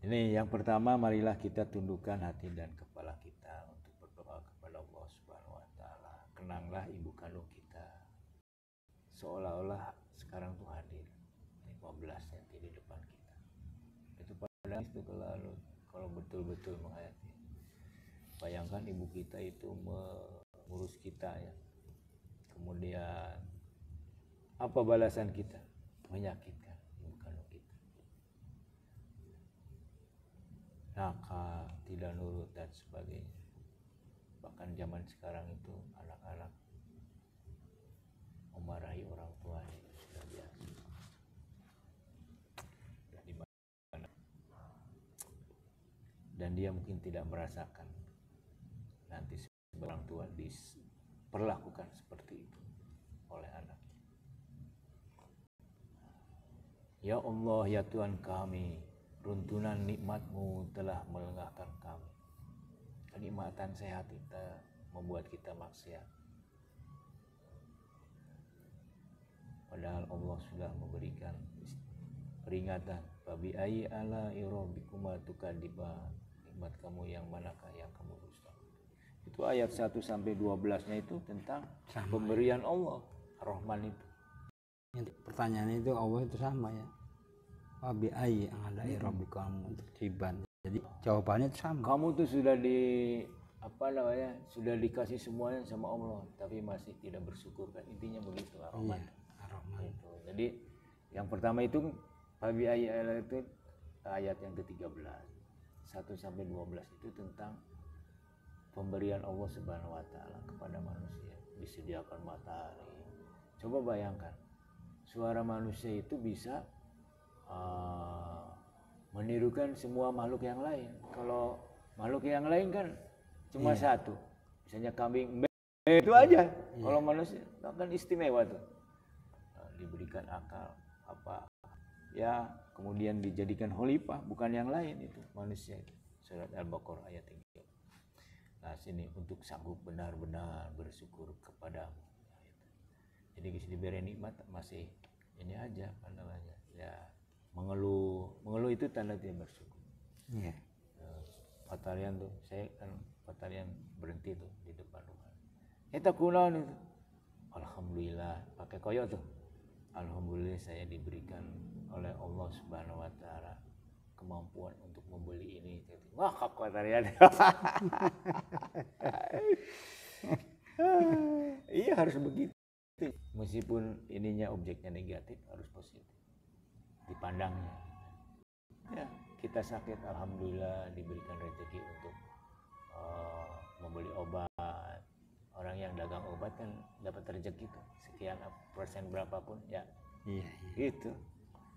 Ini yang pertama, marilah kita tundukkan hati dan kepala kita untuk berdoa kepada Allah Subhanahu wa taala. Kenanglah ibu kandung kita. Seolah-olah sekarang tuh hadir 15 cm di depan kita. Itu padahal itu kalau betul-betul menghayati. Bayangkan ibu kita itu mengurus kita ya. Kemudian apa balasan kita? Menyakitkan ibu kandung kita. Nakal, tidak nurut dan sebagainya. Bahkan zaman sekarang itu anak-anak memarahi orang tuanya sudah biasa. Dan dia mungkin tidak merasakan nanti orang tua diperlakukan seperti itu oleh anaknya. Ya Allah, ya Tuhan kami, runtunan nikmat-Mu telah melengahkan kami. Kenikmatan sehat kita membuat kita maksiat. Padahal Allah sudah memberikan peringatan. Babi ayyi ala rabbikuma tukadziban. Nikmat kamu yang manakah yang kamu dustakan? Itu ayat 1 sampai 12-nya itu tentang pemberian Allah, Ar-Rahman itu. Pertanyaannya itu Allah itu sama ya. Babi ayyi ala rabbikuma tukadziban. Jadi jawabannya itu sama. Kamu tuh sudah dikasih semuanya sama Allah, tapi masih tidak bersyukur kan, intinya begitu Ar-Rahman. Iya, Ar-Rahman. Gitu. Jadi yang pertama itu Babi ayyi ala itu ayat yang ke-13. 1 sampai 12 itu tentang pemberian Allah Subhanahu wa taala kepada manusia, disediakan matahari. Coba bayangkan, suara manusia itu bisa menirukan semua makhluk yang lain. Kalau makhluk yang lain kan cuma satu, misalnya kambing itu aja. Kalau manusia kan istimewa tuh, diberikan akal apa ya, kemudian dijadikan khalifah, bukan yang lain itu manusia itu. Surat Al-Baqarah ayat 3. Nah sini, untuk sanggup benar-benar bersyukur kepadamu. Jadi diberi nikmat masih ini aja apa namanya ya, mengeluh itu tanda tidak bersyukur. Iya. Patarian tuh, saya kan patarian berhenti tuh di depan rumah. Kita kunaon itu, alhamdulillah, pakai koyo tuh. Alhamdulillah saya diberikan oleh Allah Subhanahu wa taala kemampuan untuk membeli ini. Wah, patarian. Iya, harus begitu. Meskipun ininya objeknya negatif, harus positif dipandangnya. Ya, kita sakit, alhamdulillah diberikan rezeki untuk membeli obat. Orang yang dagang obat kan dapat rezeki tuh sekian persen berapapun ya. Iya. Gitu.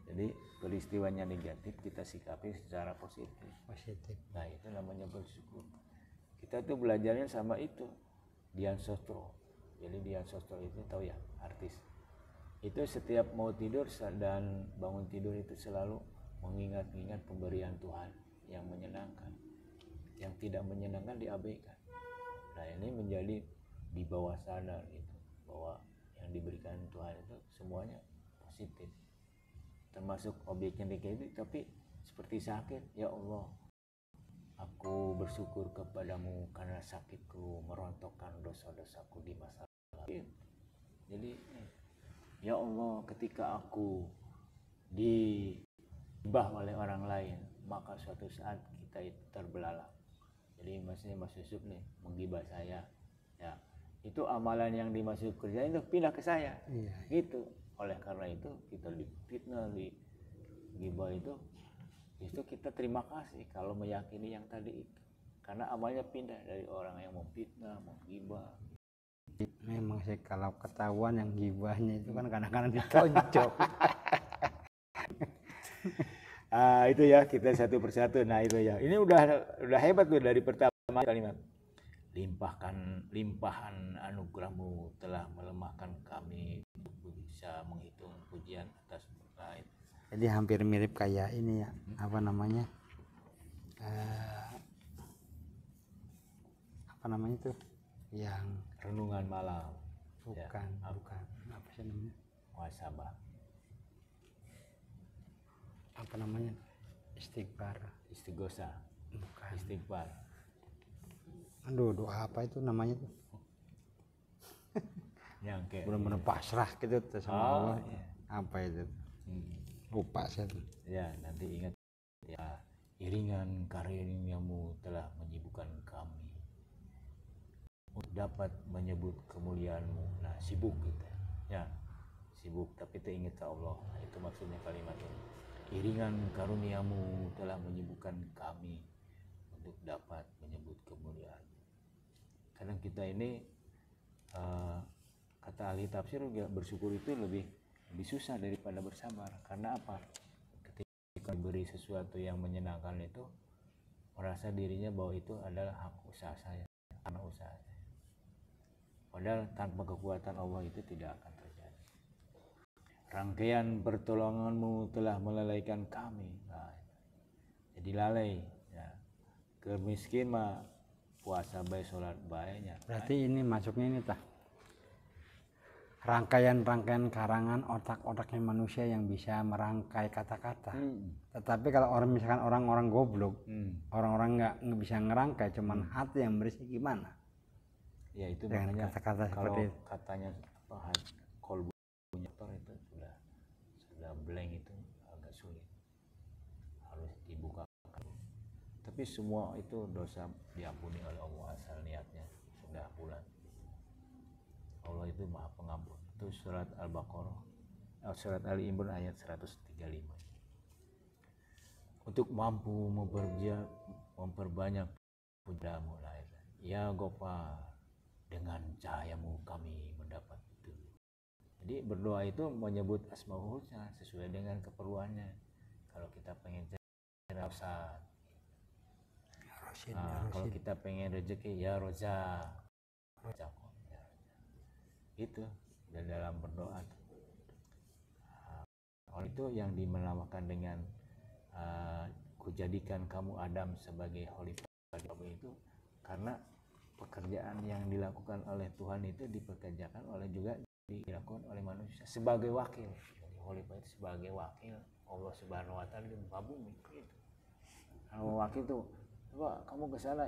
Jadi peristiwanya negatif kita sikapi secara positif. Nah itu namanya bersyukur. Kita tuh belajarnya sama itu, Dian Sastro. Jadi Dian Sastro itu tahu ya, artis. Itu setiap mau tidur dan bangun tidur itu selalu mengingat-ingat pemberian Tuhan yang menyenangkan. Yang tidak menyenangkan diabaikan. Nah ini menjadi di bawah sadar itu, bahwa yang diberikan Tuhan itu semuanya positif. Termasuk objeknya negatif, tapi seperti sakit, ya Allah, aku bersyukur kepadamu karena sakitku merontokkan dosa-dosaku di masa lalu. Jadi ya Allah, ketika aku dibah oleh orang lain, maka suatu saat kita itu terbelalak. Jadi maksudnya Mas Yusuf nih menggibah saya, ya itu amalan yang dimasuk kerja itu pindah ke saya. Iya. Gitu. Oleh karena itu kita difitnah, digibah itu kita terima kasih kalau meyakini yang tadi itu, karena amalnya pindah dari orang yang mau fitnah, mau gibah. Memang sih kalau ketahuan yang gibahnya itu kan kadang-kadang ditonjok. Itu ya, kita satu persatu. Nah itu ya, ini udah hebat tuh dari pertama kalimat. Limpahan anugerahmu telah melemahkan kami untuk bisa menghitung pujian atas lain. Jadi hampir mirip kayak ini ya, apa namanya tuh yang renungan malam. Bukan apa sih namanya, muhasabah. Apa namanya, Istighfar. Istighosa. Bukan. Istighfar. Aduh, doa apa itu namanya tuh? Yang kayak Benar-benar pasrah gitu tuh sama Allah. iya. Apa itu? Hmm. Lupa saya tuh. Ya, nanti ingat ya, iringan karunia-Mu telah menyibukkan kami untuk dapat menyebut kemuliaan-Mu. Nah, sibuk gitu ya, sibuk tapi teringat ke Allah. Nah, itu maksudnya kalimat ini. Iringan karunia-Mu telah menyibukkan kami untuk dapat menyebut kemuliaan. Kadang kita ini kata ahli tafsir juga bersyukur itu lebih susah daripada bersabar. Karena apa? Ketika diberi sesuatu yang menyenangkan itu merasa dirinya bahwa itu adalah hak usaha saya, karena usaha saya. Padahal tanpa kekuatan Allah itu tidak akan terjadi. Rangkaian pertolongan-Mu telah melalaikan kami. Nah, jadi lalai. Ya. Kemiskin mah puasa baik, sholat baiknya. Berarti ini masuknya ini tah. Rangkaian-rangkaian karangan otak-otaknya manusia yang bisa merangkai kata-kata. Tetapi kalau misalkan orang-orang goblok, orang-orang nggak bisa ngerangkai, cuman hati yang berisi gimana? Ya itu Dengan makanya kata-kata kalau seperti itu. katanya apa kolbunya itu sudah blank itu agak sulit, harus dibuka. Tapi semua itu dosa diampuni oleh Allah asal niatnya sudah bulat. Allah itu Maha Pengampun. Itu surat Al-Baqarah, surat Ali Imran ayat 135. Untuk mampu memperbanyak puja-Mu, ya Ghafar, dengan cahaya-Mu kami mendapat itu. Jadi berdoa itu menyebut Asmaul Husna sesuai dengan keperluannya. Kalau kita pengen cerdas, kalau kita pengen rezeki ya Roza, itu dan dalam berdoa oleh itu yang dimenamakan dengan kujadikan kamu Adam sebagai khalifah itu karena pekerjaan yang dilakukan oleh Tuhan itu dipekerjakan oleh juga dilakukan oleh manusia sebagai wakil. Jadi khalifah itu sebagai wakil Allah Subhanahu Wa Taala di muka bumi itu. Kalau wakil tuh, coba kamu ke sana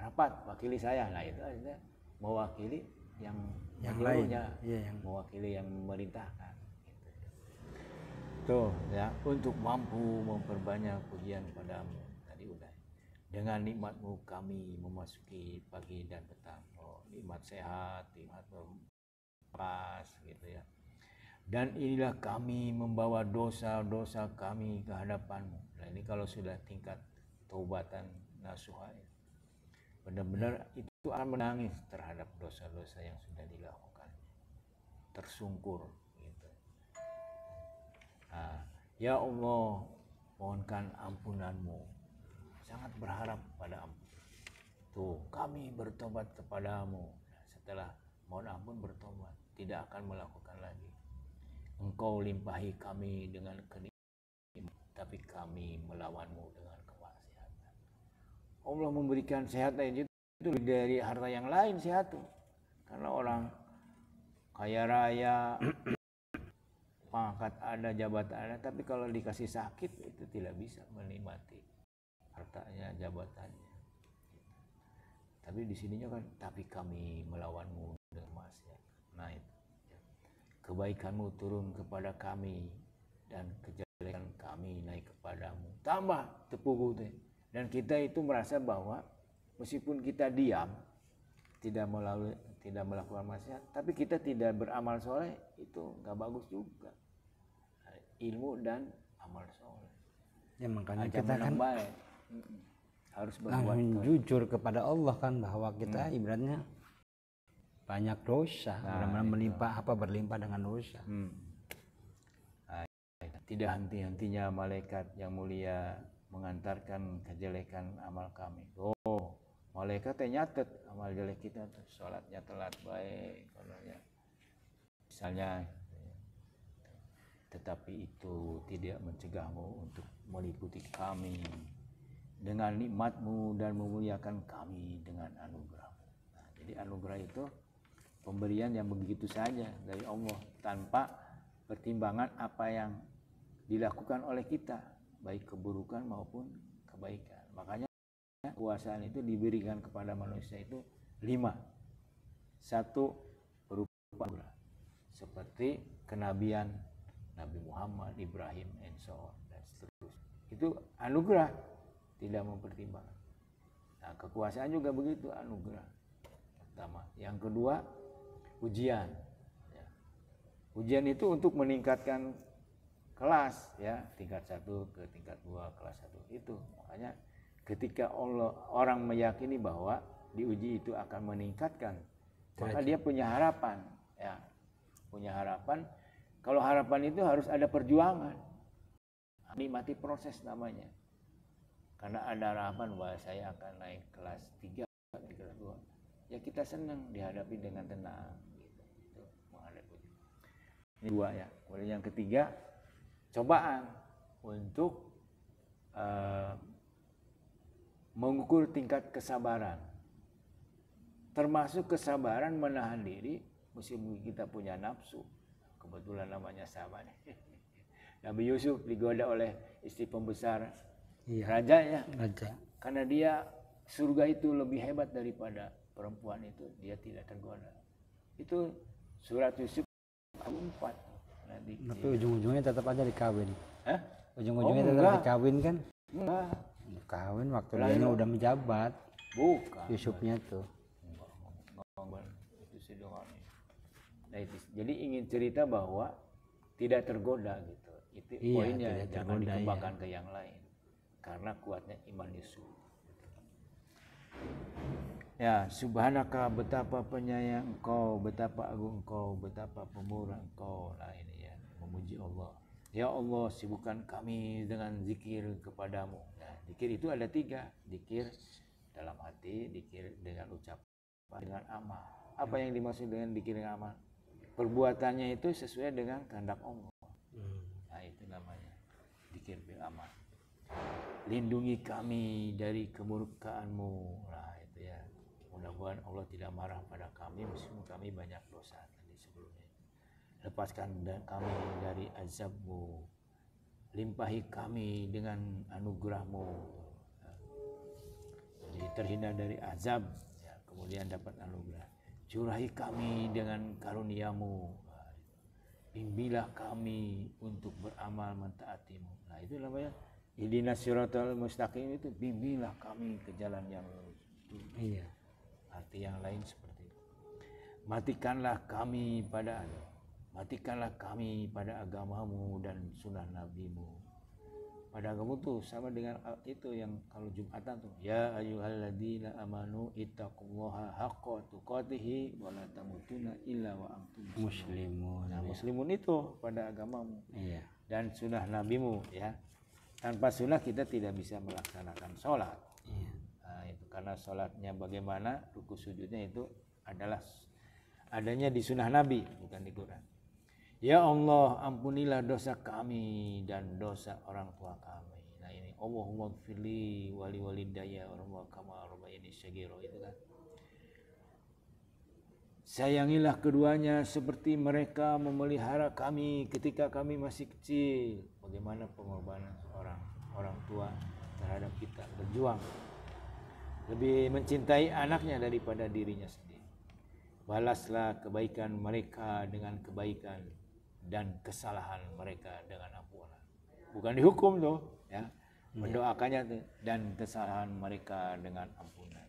rapat wakili saya, nah itu artinya mewakili yang lainnya, yang mewakili yang memerintahkan gitu. Tuh ya, untuk mampu memperbanyak pujian padamu tadi udah. Dengan nikmat-Mu kami memasuki pagi dan petang. Oh, nikmat sehat, nikmat pas gitu ya. Dan inilah kami membawa dosa-dosa kami ke hadapan-Mu. Nah, ini kalau sudah tingkat taubatan nasuha ya. Benar-benar itu akan menangis terhadap dosa-dosa yang sudah dilakukan, tersungkur gitu. Nah, ya Allah, mohonkan ampunan-Mu, sangat berharap pada ampun. Tuh kami bertobat kepadamu. Setelah mohon ampun bertobat, tidak akan melakukan lagi. Engkau limpahi kami dengan kenikmatan, tapi kami melawan-Mu dengan kemaksiatan. Allah memberikan sehat itu dari harta yang lain sehat tuh. Karena orang kaya raya, pangkat ada, jabatan ada, tapi kalau dikasih sakit itu tidak bisa menikmati hartanya, jabatannya. Tapi di sininya kan, tapi kami melawan-Mu dengan maksiat. Nah itu. Kebaikan-Mu turun kepada kami dan kejelekan kami naik kepadamu. Tambah tepugu teh. Dan kita itu merasa bahwa meskipun kita diam, tidak melakukan maksiat, tapi kita tidak beramal soleh, itu nggak bagus juga. Ilmu dan amal soleh. Ya makanya kita kan baik. Harus berbuat jujur kepada Allah kan, bahwa kita ibaratnya banyak dosa, benar-benar berlimpah dengan dosa. Nah, tidak henti-hentinya malaikat yang mulia mengantarkan kejelekan amal kami. Oh, malaikat nyatet amal jelek kita tuh, sholatnya telat baik, misalnya. Tetapi itu tidak mencegahmu untuk meliputi kami dengan nikmat-Mu dan memuliakan kami dengan anugerah-Mu. Nah, jadi anugerah itu pemberian yang begitu saja dari Allah tanpa pertimbangan apa yang dilakukan oleh kita. baik keburukan maupun kebaikan. Makanya kekuasaan itu diberikan kepada manusia itu 5. 1 berupa anugerah, seperti kenabian Nabi Muhammad, Ibrahim, and so on, dan seterusnya. Itu anugerah, tidak mempertimbangkan. Nah, kekuasaan juga begitu, anugerah pertama. Yang kedua, ujian. Ya. Ujian itu untuk meningkatkan kelas, ya, tingkat 1 ke tingkat 2, kelas 1 itu. Makanya ketika orang meyakini bahwa diuji itu akan meningkatkan, maka dia punya harapan, ya, punya harapan. Kalau harapan itu harus ada perjuangan, nikmati proses namanya. Karena ada harapan bahwa saya akan naik kelas 3, kelas 2. Ya kita senang dihadapi dengan tenang. Gitu. Itu menghadapi. Ini 2 ya. Kemudian yang ketiga, cobaan untuk mengukur tingkat kesabaran. Termasuk kesabaran menahan diri meskipun kita punya nafsu. Kebetulan namanya sama nih. Nabi Yusuf digoda oleh istri pembesar raja ya. Raja. Karena dia surga itu lebih hebat daripada perempuan itu, dia tidak tergoda. Itu surat Yusuf 4. Tapi ujung-ujungnya tetap aja dikawin. Hah? Ujung-ujungnya tetap dikawin kan? Enggak. Kawin waktu dia udah menjabat. Bukan. Yusufnya tuh. Nah, itu. Jadi ingin cerita bahwa tidak tergoda gitu. Itu poinnya, jangan dikembangkan ke yang lain. Karena kuatnya iman Yusuf. Ya, subhanaka, betapa penyayang Engkau, betapa agung Engkau, betapa pemurah Engkau. Nah ini ya, memuji Allah. Ya Allah, sibukkan kami dengan zikir kepadamu. Nah, zikir itu ada 3. Zikir dalam hati, zikir dengan ucapan, dengan amal. Apa yang dimaksud dengan zikir dengan amal? Perbuatannya itu sesuai dengan kehendak Allah. Nah itu namanya zikir bil amal. Lindungi kami dari kemurkaan-Mu. Nah itu ya. Mudah-mudahan Allah tidak marah pada kami meskipun kami banyak dosa tadi sebelumnya. Lepaskan kami dari azab-Mu. Limpahi kami dengan anugerah-Mu. Jadi terhindar dari azab, ya, kemudian dapat anugerah. Curahi kami dengan karunia-Mu. Bimbinglah kami untuk beramal mentaati-Mu. Nah itu namanya ihdinas siratal mustaqim, itu bimbinglah kami ke jalan yang lurus. Iya. Arti yang lain seperti itu. Matikanlah kami pada agama-Mu dan sunnah Nabi-Mu. Pada agama itu sama dengan itu yang kalau Jumatan tuh. Ya ayyuhalladzina amanu ittaqullaha haqqa tuqatih wa la tamutunna illa wa antum muslimun. Nah, muslimun itu pada agamamu. Iya. Dan sunnah Nabi-Mu ya. Tanpa sunnah kita tidak bisa melaksanakan sholat. Iya. Nah, itu karena sholatnya bagaimana, ruku sujudnya itu adalah adanya di sunnah Nabi, bukan di Quran. Ya Allah, ampunilah dosa kami dan dosa orang tua kami. Nah ini Allahumma gfirli wali walidayya warhamhuma kama rabbayani shaghira, itu kan. Sayangilah keduanya seperti mereka memelihara kami ketika kami masih kecil. Bagaimana pengorbanan orang tua terhadap kita, berjuang. Lebih mencintai anaknya daripada dirinya sendiri. Balaslah kebaikan mereka dengan kebaikan dan kesalahan mereka dengan ampunan. Bukan dihukum tuh, ya. Mendoakannya tuh, dan kesalahan mereka dengan ampunan.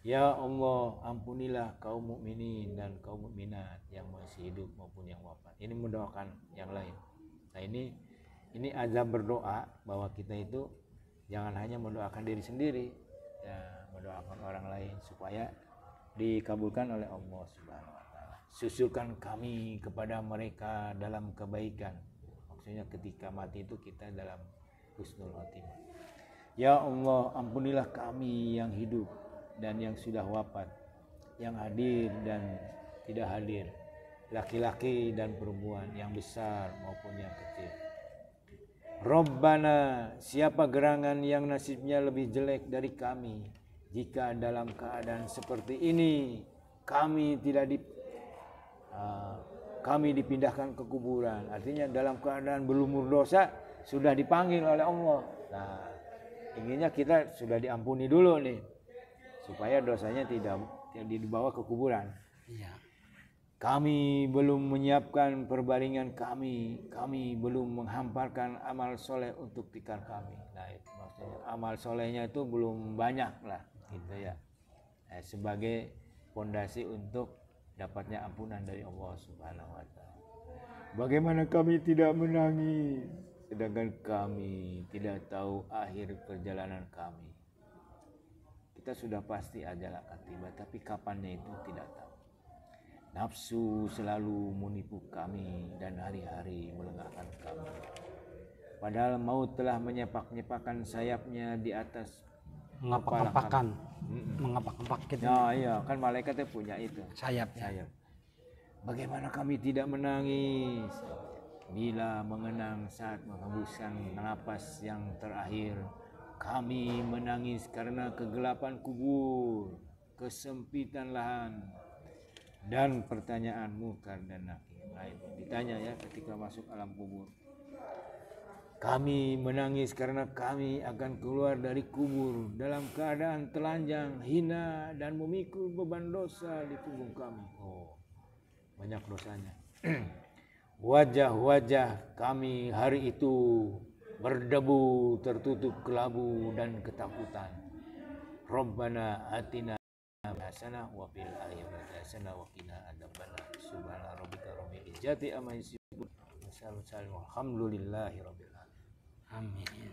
Ya Allah, ampunilah kaum mukminin dan kaum mukminat yang masih hidup maupun yang wafat. Ini mendoakan yang lain. Nah ini azab berdoa bahwa kita itu jangan hanya mendoakan diri sendiri, ya, mendoakan orang lain supaya dikabulkan oleh Allah Subhanahu wa taala. Susulkan kami kepada mereka dalam kebaikan. Maksudnya ketika mati itu kita dalam husnul khotimah. Ya Allah, ampunilah kami yang hidup dan yang sudah wafat, yang hadir dan tidak hadir, laki-laki dan perempuan, yang besar maupun yang kecil. Rabbana, siapa gerangan yang nasibnya lebih jelek dari kami, jika dalam keadaan seperti ini kami dipindahkan ke kuburan. Artinya dalam keadaan berlumur dosa sudah dipanggil oleh Allah. Nah, inginnya kita sudah diampuni dulu nih, supaya dosanya tidak dibawa ke kuburan. Iya. Kami belum menyiapkan perbaringan kami belum menghamparkan amal soleh untuk tikar kami. Nah, itu maksudnya amal solehnya itu belum banyak lah, gitu ya. Nah, sebagai fondasi untuk dapatnya ampunan dari Allah Subhanahu wa Ta'ala. Bagaimana kami tidak menangis, sedangkan kami tidak tahu akhir perjalanan kami. Kita sudah pasti ajal akan tiba, tapi kapannya itu tidak tahu. Nafsu selalu menipu kami dan hari-hari melengahkan kami. Padahal maut telah menyepak-nyepakkan sayapnya di atas Mengapak-apakan, mengapak-apak gitu. Nah, iya, kan malaikatnya punya itu. Sayap. Bagaimana kami tidak menangis bila mengenang saat menghembuskan napas yang terakhir. Kami menangis karena kegelapan kubur, kesempitan lahan, dan pertanyaan munkar dan nakir. Nah, itu ditanya ya ketika masuk alam kubur. Kami menangis karena kami akan keluar dari kubur dalam keadaan telanjang, hina, dan memikul beban dosa di punggung kami. Oh, banyak dosanya. Wajah-wajah kami hari itu berdebu, tertutup kelabu dan ketakutan. Rabbana atina hasanah wa fil akhirati hasanah wa qina adzabannar. Subhana rabbika rabbil izzati amma yasifun. Alhamdulillahi rabbil alamin. Amin.